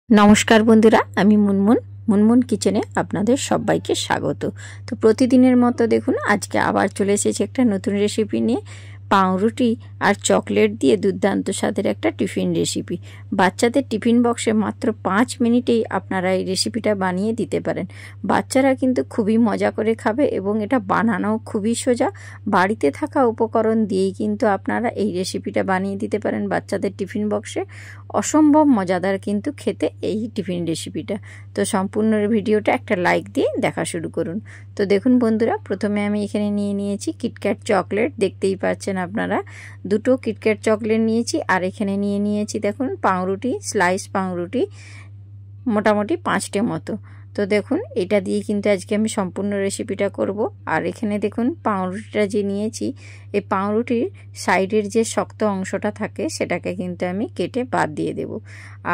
নমস্কার বন্ধুরা, আমি মুনমুন। মুনমুন কিচেনে আপনাদের সবাইকে স্বাগত। তো প্রতিদিনের মতো দেখুন আজকে আবার চলে এসেছি একটা নতুন রেসিপি নিয়ে। পাউরুটি আর চকলেট দিয়ে দুর্দান্ত স্বাদের একটা টিফিন রেসিপি। বাচ্চাদের টিফিন বক্সে মাত্র 5 মিনিটেই আপনারা এই রেসিপিটা বানিয়ে দিতে পারেন। বাচ্চারা কিন্তু খুবই মজা করে খাবে এবং এটা বানানো খুবই সোজা। বাড়িতে থাকা উপকরণ দিয়েই কিন্তু আপনারা এই রেসিপিটা বানিয়ে দিতে পারেন বাচ্চাদের টিফিন বক্সে। অসম্ভব মজাদার কিন্তু খেতে এই টিফিন রেসিপিটা। তো সম্পূর্ণ ভিডিওটা একটা লাইক দিয়ে দেখা শুরু করুন। তো দেখুন বন্ধুরা, প্রথমে আমি এখানে নিয়ে নিয়েছি কিটক্যাট চকলেট। দেখতেই পাচ্ছেন আপনারা, দুটো কিটক্যাট চকলেট নিয়েছি। আর এখানে নিয়ে নিয়েছি দেখুন পাউরুটি, স্লাইস পাউরুটি, মোটামুটি 5টে মতো। তো দেখুন এটা দিয়ে কিন্তু আজকে আমি সম্পূর্ণ রেসিপিটা করব। আর এখানে দেখুন পাউরুটিটা যে নিয়েছি, এই পাউরুটির সাইডের যে শক্ত অংশটা থাকে সেটাকে কিন্তু আমি কেটে বাদ দিয়ে দেব।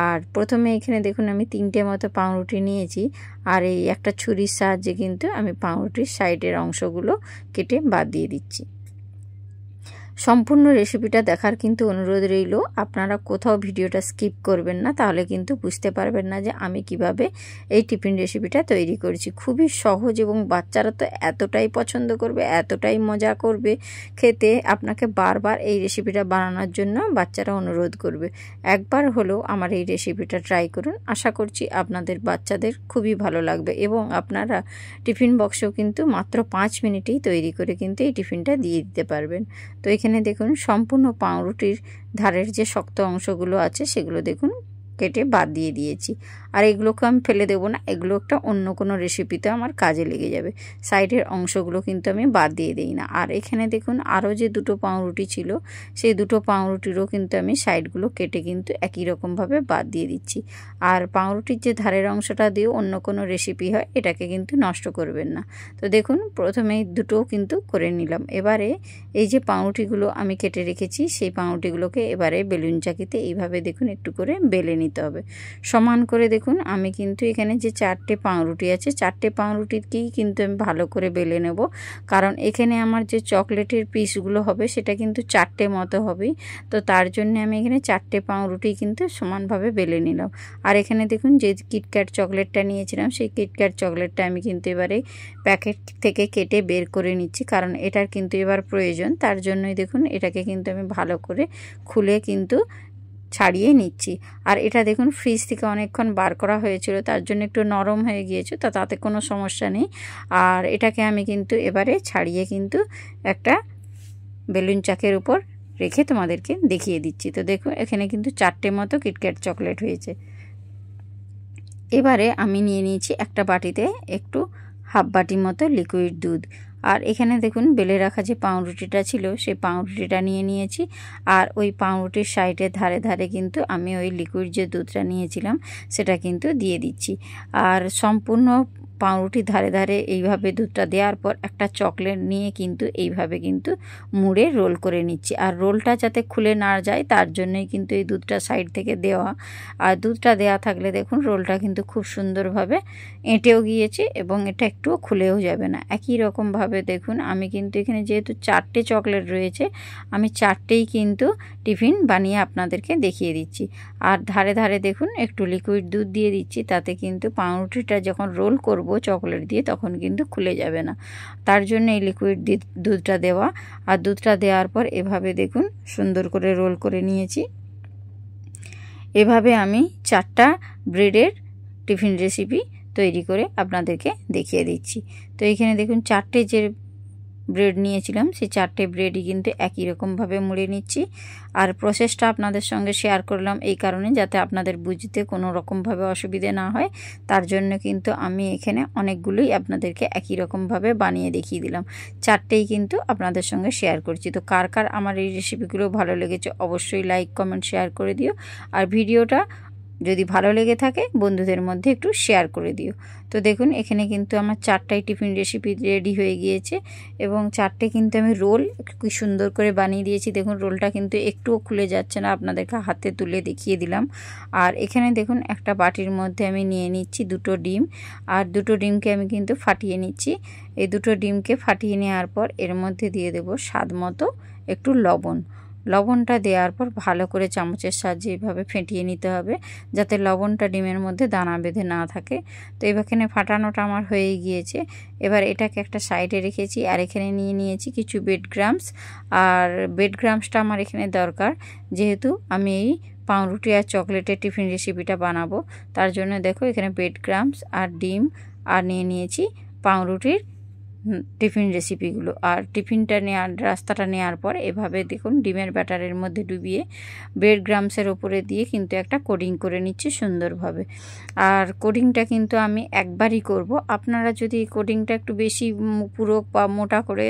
আর প্রথমে এখানে দেখুন আমি 3টে মতো পাউরুটি নিয়েছি। আর এই একটা ছুরির সাহায্যে কিন্তু আমি পাউরুটির সাইডের অংশগুলো কেটে বাদ দিয়ে দিচ্ছি। সম্পূর্ণ রেসিপিটা দেখার কিন্তু অনুরোধ রইল। আপনারা কোথাও ভিডিওটা স্কিপ করবেন না, তাহলে কিন্তু বুঝতে পারবেন না যে আমি কিভাবে এই টিফিন রেসিপিটা তৈরি করেছি। খুবই সহজ এবং বাচ্চারা তো এতটাই পছন্দ করবে, এতটাই মজা করবে খেতে। আপনাকে বারবার এই রেসিপিটা বানানোর জন্য বাচ্চারা অনুরোধ করবে। একবার হলেও আমার এই রেসিপিটা ট্রাই করুন। আশা করছি আপনাদের বাচ্চাদের খুবই ভালো লাগবে এবং আপনারা টিফিন বক্সেও কিন্তু মাত্র 5 মিনিটেই তৈরি করে কিন্তু এই টিফিনটা দিয়ে দিতে পারবেন। তো এখানে দেখুন সম্পূর্ণ পাউরুটির ধারের যে শক্ত অংশগুলো আছে সেগুলো দেখুন কেটে বাদ দিয়ে দিয়েছি। আর এগুলোকে আমি ফেলে দেবো না, এগুলো একটা অন্য কোনো রেসিপিতে আমার কাজে লেগে যাবে। সাইডের অংশগুলো কিন্তু আমি বাদ দিয়ে দিই না। আর এখানে দেখুন আরও যে দুটো পাউরুটি ছিল, সেই দুটো পাউরুটিরও কিন্তু আমি সাইডগুলো কেটে কিন্তু একই রকমভাবে বাদ দিয়ে দিচ্ছি। আর পাউরুটির যে ধারের অংশটা দিয়ে অন্য কোনো রেসিপি হয়, এটাকে কিন্তু নষ্ট করবেন না। তো দেখুন প্রথমেই দুটোও কিন্তু করে নিলাম। এবারে এই যে পাউরুটিগুলো আমি কেটে রেখেছি, সেই পাউরুটিগুলোকে এবারে বেলুন চাকিতে এইভাবে দেখুন একটু করে বেলে নিতে হবে সমান করে। দেখুন আমি কিন্তু এখানে যে 4টে পাউরুটি আছে, 4টে পাউরুটিকেই কিন্তু আমি ভালো করে বেলে নেব, কারণ এখানে আমার যে চকলেটের পিসগুলো হবে সেটা কিন্তু 4টে মতো হবেই। তো তার জন্য আমি এখানে 4টে পাউরুটি কিন্তু সমানভাবে বেলে নিলাম। আর এখানে দেখুন যে কিটক্যাট চকলেটটা নিয়েছিলাম, সেই কিটক্যাট চকলেটটা আমি কিন্তু এবারে প্যাকেট থেকে কেটে বের করে নিচ্ছি, কারণ এটার কিন্তু এবার প্রয়োজন। তার জন্যই দেখুন এটাকে কিন্তু আমি ভালো করে খুলে কিন্তু ছাড়িয়ে নিচ্ছি। আর এটা দেখুন ফ্রিজ থেকে অনেকক্ষণ বার করা হয়েছিল, তার জন্য একটু নরম হয়ে গিয়েছে, তো তাতে কোনো সমস্যা নেই। আর এটাকে আমি কিন্তু এবারে ছাড়িয়ে কিন্তু একটা বেলুন চাকের উপর রেখে তোমাদেরকে দেখিয়ে দিচ্ছি। তো দেখুন এখানে কিন্তু 4টে মতো কিটক্যাট চকলেট হয়েছে। এবারে আমি নিয়ে নিয়েছি একটা বাটিতে একটু হাফ বাটি মতো লিকুইড দুধ। আর এখানে দেখুন বেলে রাখা যে পাউরুটিটা ছিল, সেই পাউরুটিটা নিয়ে নিয়েছি। আর ওই পাউরুটির সাইডের ধারে ধারে কিন্তু আমি ওই লিকুইড যে দুধটা নিয়েছিলাম সেটা কিন্তু দিয়ে দিচ্ছি। আর সম্পূর্ণ পাউরুটির ধারে ধারে এইভাবে দুধটা দেওয়ার পর একটা চকলেট নিয়ে কিন্তু এইভাবে কিন্তু মুড়ে রোল করে নিচ্ছি। আর রোলটা যাতে খুলে না যায় তার জন্যই কিন্তু এই দুধটা সাইড থেকে দেওয়া। আর দুধটা দেওয়া থাকলে দেখুন রোলটা কিন্তু খুব সুন্দরভাবে এঁটেও গিয়েছে এবং এটা একটুও খুলেও যাবে না। একই রকমভাবে দেখুন আমি কিন্তু এখানে যেহেতু 4টে চকলেট রয়েছে, আমি 4টেই কিন্তু টিফিন বানিয়ে আপনাদেরকে দেখিয়ে দিচ্ছি। আর ধারে ধারে দেখুন একটু লিকুইড দুধ দিয়ে দিচ্ছি, তাতে কিন্তু পাউরুটিটা যখন রোল করব চকলেট দিয়ে তখন কিন্তু খুলে যাবে না। তার জন্য এই লিকুইড দুধটা দেওয়া। আর দুধটা দেওয়ার পর এভাবে দেখুন সুন্দর করে রোল করে নিয়েছি। এভাবে আমি 4টা ব্রেডের টিফিন রেসিপি তৈরি করে আপনাদেরকে দেখিয়ে দিচ্ছি। তো এখানে দেখুন 4টে যে ব্রেড নিয়েছিলাম, সেই 4টে ব্রেডই কিন্তু একই রকমভাবে মুড়ে নিচ্ছি। আর প্রসেসটা আপনাদের সঙ্গে শেয়ার করলাম এই কারণে, যাতে আপনাদের বুঝতে কোনো রকমভাবে অসুবিধে না হয়। তার জন্য কিন্তু আমি এখানে অনেকগুলোই আপনাদেরকে একই রকমভাবে বানিয়ে দেখিয়ে দিলাম। 4টেই কিন্তু আপনাদের সঙ্গে শেয়ার করছি। তো কার কার আমার এই রেসিপিগুলো ভালো লেগেছে অবশ্যই লাইক কমেন্ট শেয়ার করে দিও। আর ভিডিওটা যদি ভালো লেগে থাকে বন্ধুদের মধ্যে একটু শেয়ার করে দিও। তো দেখুন এখানে কিন্তু আমার 4টাই টিফিন রেসিপি রেডি হয়ে গিয়েছে এবং 4টে কিন্তু আমি রোল কি সুন্দর করে বানিয়ে দিয়েছি। দেখুন রোলটা কিন্তু একটুও খুলে যাচ্ছে না, আপনাদেরকে হাতে তুলে দেখিয়ে দিলাম। আর এখানে দেখুন একটা বাটির মধ্যে আমি নিয়ে নিচ্ছি 2টো ডিম। আর 2টো ডিমকে আমি কিন্তু ফাটিয়ে নিচ্ছি। এই 2টো ডিমকে ফাটিয়ে নেওয়ার পর এর মধ্যে দিয়ে দেব স্বাদ মতো একটু লবণ। লবণটা দেওয়ার পর ভালো করে চামচের সাহায্যে এইভাবে ফেটিয়ে নিতে হবে, যাতে লবণটা ডিমের মধ্যে দানা বেঁধে না থাকে। তো এখানে ফাটানোটা আমার হয়ে গিয়েছে। এবার এটাকে একটা সাইডে রেখেছি, আর এখানে নিয়ে নিয়েছি কিছু ব্রেড ক্রাম্বস। আর ব্রেড ক্রাম্বসটা আমার এখানে দরকার, যেহেতু আমি এই পাউরুটি আর চকলেটের টিফিন রেসিপিটা বানাবো। তার জন্য দেখো এখানে ব্রেড ক্রাম্বস আর ডিম আর নিয়ে নিয়েছি পাউরুটির টিফিন রেসিপিগুলো। আর টিফিনটা রাস্তাটা নেওয়ার পর এভাবে দেখুন ডিমের ব্যাটারের মধ্যে ডুবিয়ে ব্রেড ক্রাম্বসের ওপরে দিয়ে কিন্তু একটা কোডিং করে নিচ্ছি সুন্দরভাবে। আর কোডিংটা কিন্তু আমি একবারই করব। আপনারা যদি কোডিংটা একটু বেশি পুরো বা মোটা করে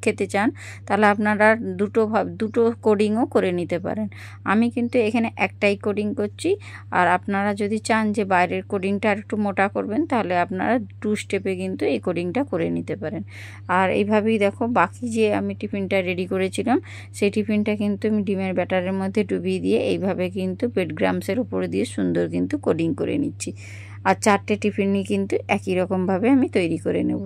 খেতে চান, তাহলে আপনারা দুটো কোডিংও করে নিতে পারেন। আমি কিন্তু এখানে একটাই কোডিং করছি। আর আপনারা যদি চান যে বাইরের কোডিংটা আর একটু মোটা করবেন, তাহলে আপনারা 2 স্টেপে কিন্তু এই কোডিংটা করে নিতে পারেন। আর এইভাবেই দেখো বাকি যে আমি টিফিনটা রেডি করেছিলাম, সেই টিফিনটা কিন্তু আমি ডিমের ব্যাটারের মধ্যে ডুবিয়ে দিয়ে এইভাবে কিন্তু ব্রেড ক্রাম্বসের উপরে দিয়ে সুন্দর কিন্তু কোডিং করে নিচ্ছি। আর 4টে টিফিনই কিন্তু একই রকমভাবে আমি তৈরি করে নেব।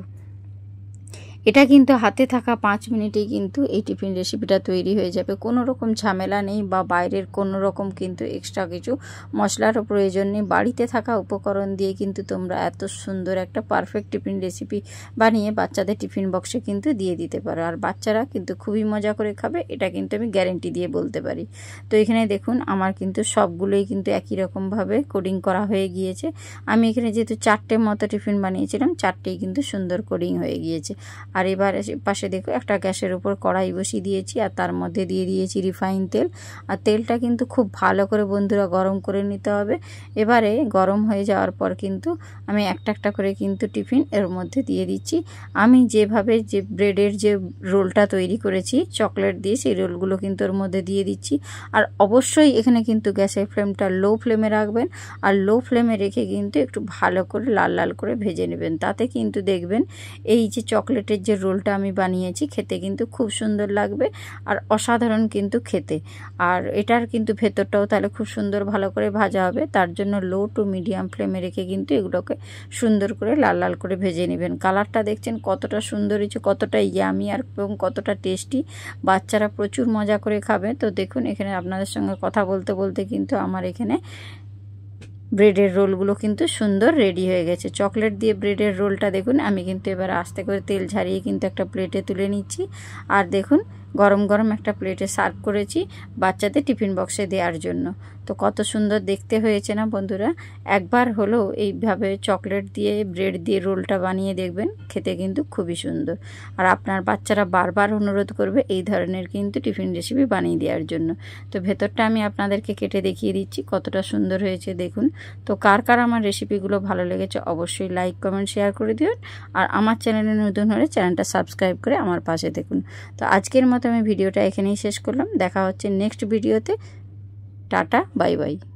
এটা কিন্তু হাতে থাকা 5 মিনিটেই কিন্তু এই টিফিন রেসিপিটা তৈরি হয়ে যাবে। কোনো রকম ঝামেলা নেই বা বাইরের কোনো রকম কিন্তু এক্সট্রা কিছু মশলারও প্রয়োজন নেই। বাড়িতে থাকা উপকরণ দিয়ে কিন্তু তোমরা এত সুন্দর একটা পারফেক্ট টিফিন রেসিপি বানিয়ে বাচ্চাদের টিফিন বক্সে কিন্তু দিয়ে দিতে পারো। আর বাচ্চারা কিন্তু খুবই মজা করে খাবে, এটা কিন্তু আমি গ্যারেন্টি দিয়ে বলতে পারি। তো এখানে দেখুন আমার কিন্তু সবগুলোই কিন্তু একই রকমভাবে কোডিং করা হয়ে গিয়েছে। আমি এখানে যেহেতু 4টে মতো টিফিন বানিয়েছিলাম, 4টেই কিন্তু সুন্দর কোডিং হয়ে গিয়েছে। আর এবার পাশে দেখো একটা গ্যাসের উপর কড়াই বসিয়ে দিয়েছি, আর তার মধ্যে দিয়ে দিয়েছি রিফাইন তেল। আর তেলটা কিন্তু খুব ভালো করে বন্ধুরা গরম করে নিতে হবে। এবারে গরম হয়ে যাওয়ার পর কিন্তু আমি একটা একটা করে কিন্তু টিফিন এর মধ্যে দিয়ে দিচ্ছি। আমি যেভাবে যে ব্রেডের যে রোলটা তৈরি করেছি চকলেট দিয়ে, সেই রোলগুলো কিন্তু এর মধ্যে দিয়ে দিচ্ছি। আর অবশ্যই এখানে কিন্তু গ্যাসের ফ্লেমটা লো ফ্লেমে রাখবেন, আর লো ফ্লেমে রেখে কিন্তু একটু ভালো করে লাল লাল করে ভেজে নেবেন। তাতে কিন্তু দেখবেন এই যে চকলেটের যে রোলটা আমি বানিয়েছি খেতে কিন্তু খুব সুন্দর লাগবে, আর অসাধারণ কিন্তু খেতে। আর এটার কিন্তু ভেতরটাও তাহলে খুব সুন্দর ভালো করে ভাজা হবে। তার জন্য লো টু মিডিয়াম ফ্লেমে রেখে কিন্তু এগুলোকে সুন্দর করে লাল লাল করে ভেজে নেবেন। কালারটা দেখছেন কতটা সুন্দর হয়েছে, কতটা ইয়ামি আর এবং কতটা টেস্টি। বাচ্চারা প্রচুর মজা করে খাবে। তো দেখুন এখানে আপনাদের সঙ্গে কথা বলতে বলতে কিন্তু আমার এখানে ব্রেডের রোলগুলো কিন্তু সুন্দর রেডি হয়ে গেছে। চকলেট দিয়ে ব্রেডের রোলটা দেখুন আমি কিন্তু এবার আস্তে করে তেল ঝারিয়ে কিন্তু একটা প্লেটে তুলে নিচ্ছি। আর দেখুন গরম গরম একটা প্লেটে সার্ভ করেছি বাচ্চাদের টিফিন বক্সে দেওয়ার জন্য। তো কত সুন্দর দেখতে হয়েছে না বন্ধুরা? একবার হলেও এইভাবে চকলেট দিয়ে ব্রেড দিয়ে রোলটা বানিয়ে দেখবেন, খেতে কিন্তু খুবই সুন্দর। আর আপনার বাচ্চারা বারবার অনুরোধ করবে এই ধরনের কিন্তু টিফিন রেসিপি বানিয়ে দেওয়ার জন্য। তো ভেতরটা আমি আপনাদেরকে কেটে দেখিয়ে দিচ্ছি কতটা সুন্দর হয়েছে দেখুন। তো কার কার আমার রেসিপিগুলো ভালো লেগেছে অবশ্যই লাইক কমেন্ট শেয়ার করে দিন। আর আমার চ্যানেলে নতুন হলে চ্যানেলটা সাবস্ক্রাইব করে আমার পাশে দেখুন। তো আজকের মতো আমি ভিডিওটা এখানেই শেষ করলাম। দেখা হচ্ছে নেক্সট ভিডিওতে। Tata, bye bye.